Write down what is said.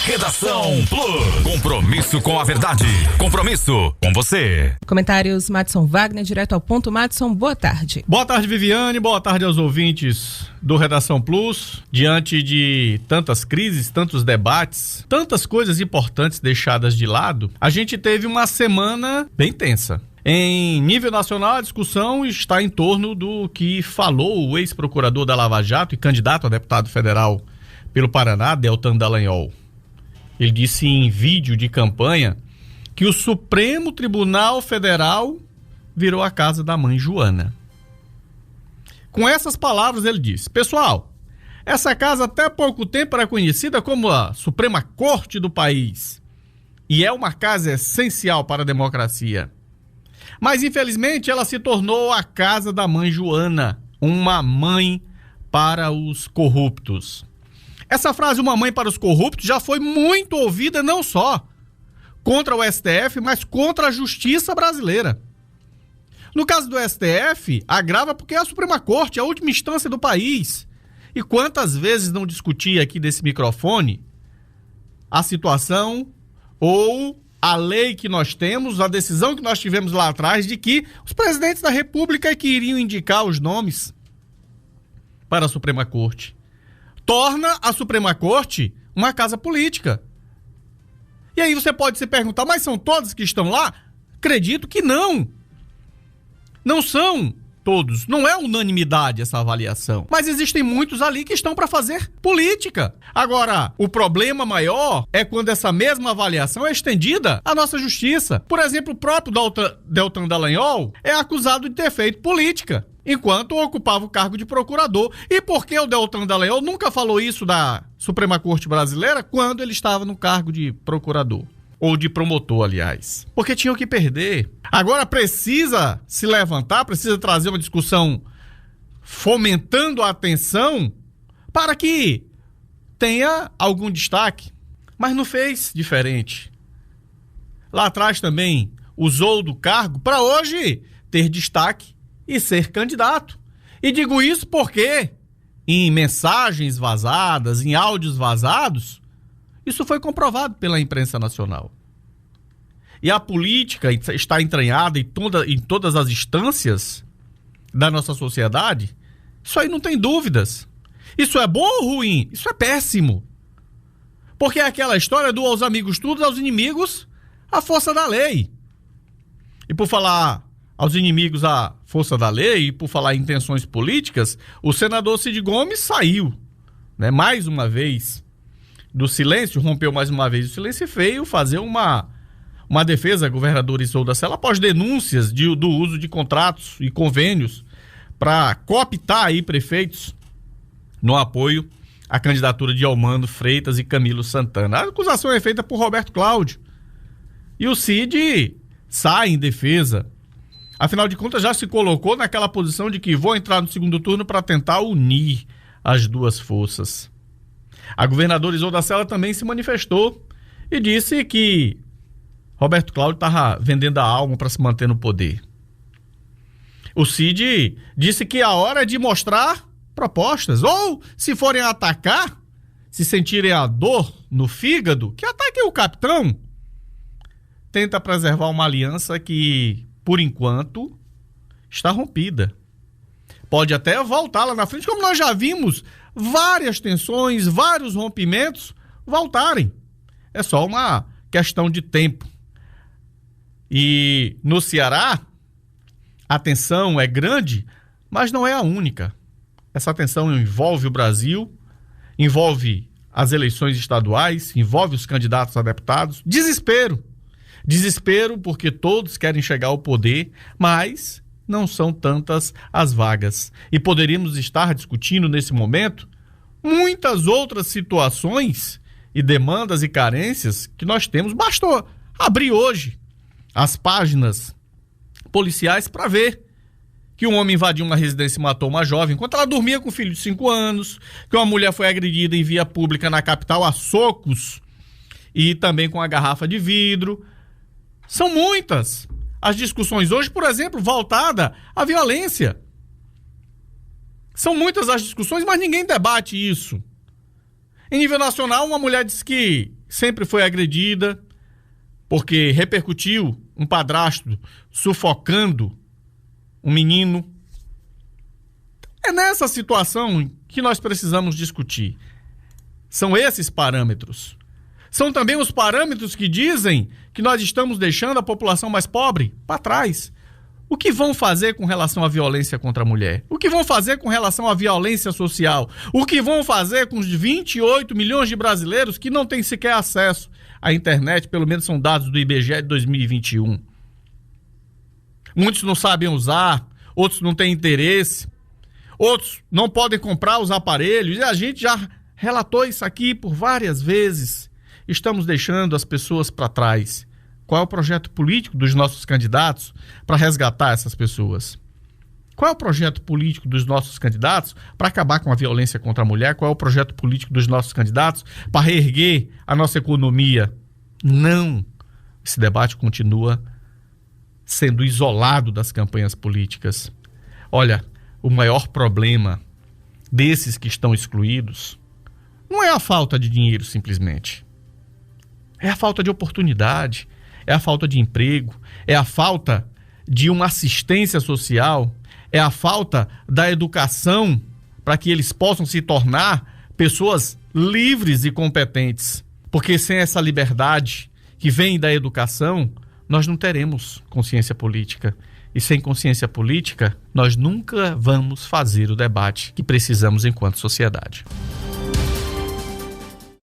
Redação Plus. Compromisso com a verdade. Compromisso com você. Comentários Madison Wagner, direto ao ponto. Madison, boa tarde. Boa tarde, Viviane. Boa tarde aos ouvintes do Redação Plus. Diante de tantas crises, tantos debates, tantas coisas importantes deixadas de lado, a gente teve uma semana bem tensa. Em nível nacional, a discussão está em torno do que falou o ex-procurador da Lava Jato e candidato a deputado federal pelo Paraná, Deltan Dallagnol. Ele disse em vídeo de campanha que o Supremo Tribunal Federal virou a casa da mãe Joana. Com essas palavras ele disse: pessoal, essa casa até pouco tempo era conhecida como a Suprema Corte do país e é uma casa essencial para a democracia. Mas infelizmente ela se tornou a casa da mãe Joana, uma mãe para os corruptos. Essa frase, uma mãe para os corruptos, já foi muito ouvida não só contra o STF, mas contra a justiça brasileira. No caso do STF, agrava porque é a Suprema Corte, a última instância do país. E quantas vezes não discuti aqui desse microfone a situação ou a lei que nós temos, a decisão que nós tivemos lá atrás de que os presidentes da República que iriam indicar os nomes para a Suprema Corte. Torna a Suprema Corte uma casa política. E aí você pode se perguntar, mas são todos que estão lá? Acredito que não. Não são todos. Não é unanimidade essa avaliação. Mas existem muitos ali que estão para fazer política. Agora, o problema maior é quando essa mesma avaliação é estendida à nossa justiça. Por exemplo, o próprio Deltan Dallagnol é acusado de ter feito política enquanto ocupava o cargo de procurador. E por que o Deltan Dallagnol nunca falou isso da Suprema Corte Brasileira quando ele estava no cargo de procurador? Ou de promotor, aliás. Porque tinha o que perder. Agora precisa se levantar, precisa trazer uma discussão fomentando a atenção para que tenha algum destaque. Mas não fez diferente. Lá atrás também usou do cargo para hoje ter destaque e ser candidato. E digo isso porque em mensagens vazadas, em áudios vazados, isso foi comprovado pela imprensa nacional. E a política está entranhada em todas as instâncias da nossa sociedade. Isso aí não tem dúvidas. Isso é bom ou ruim? Isso é péssimo. Porque é aquela história do aos amigos tudo, aos inimigos a força da lei. E por falar aos inimigos a força da lei, e por falar em intenções políticas, o senador Cid Gomes saiu, né, mais uma vez do silêncio, rompeu mais uma vez o silêncio e veio fazer uma defesa a governador Isolda Sela após denúncias do uso de contratos e convênios para cooptar aí prefeitos no apoio à candidatura de Almando Freitas e Camilo Santana. A acusação é feita por Roberto Cláudio e o Cid sai em defesa. Afinal de contas, já se colocou naquela posição de que vou entrar no segundo turno para tentar unir as duas forças. A governadora Isolda Sela também se manifestou e disse que Roberto Cláudio estava vendendo a alma para se manter no poder. O Cid disse que a hora é de mostrar propostas, ou se forem atacar, se sentirem a dor no fígado, que ataquem o capitão. Tenta preservar uma aliança que, por enquanto, está rompida. Pode até voltar lá na frente, como nós já vimos várias tensões, vários rompimentos voltarem. É só uma questão de tempo. E no Ceará, a tensão é grande, mas não é a única. Essa tensão envolve o Brasil, envolve as eleições estaduais, envolve os candidatos a deputados. Desespero. Desespero porque todos querem chegar ao poder, mas não são tantas as vagas. E poderíamos estar discutindo nesse momento muitas outras situações e demandas e carências que nós temos. Bastou abrir hoje as páginas policiais para ver que um homem invadiu uma residência e matou uma jovem enquanto ela dormia com um filho de 5 anos, que uma mulher foi agredida em via pública na capital a socos e também com a garrafa de vidro. São muitas as discussões hoje, por exemplo, voltada à violência. São muitas as discussões, mas ninguém debate isso. Em nível nacional, uma mulher disse que sempre foi agredida porque repercutiu um padrasto sufocando um menino. É nessa situação que nós precisamos discutir. São esses parâmetros. São também os parâmetros que dizem que nós estamos deixando a população mais pobre para trás. O que vão fazer com relação à violência contra a mulher? O que vão fazer com relação à violência social? O que vão fazer com os 28 milhões de brasileiros que não têm sequer acesso à internet? Pelo menos são dados do IBGE de 2021. Muitos não sabem usar, outros não têm interesse, outros não podem comprar os aparelhos. E a gente já relatou isso aqui por várias vezes. Estamos deixando as pessoas para trás. Qual é o projeto político dos nossos candidatos para resgatar essas pessoas? Qual é o projeto político dos nossos candidatos para acabar com a violência contra a mulher? Qual é o projeto político dos nossos candidatos para reerguer a nossa economia? Não. Esse debate continua sendo isolado das campanhas políticas. Olha, o maior problema desses que estão excluídos não é a falta de dinheiro simplesmente. É a falta de oportunidade, é a falta de emprego, é a falta de uma assistência social, é a falta da educação para que eles possam se tornar pessoas livres e competentes. Porque sem essa liberdade que vem da educação, nós não teremos consciência política. E sem consciência política, nós nunca vamos fazer o debate que precisamos enquanto sociedade.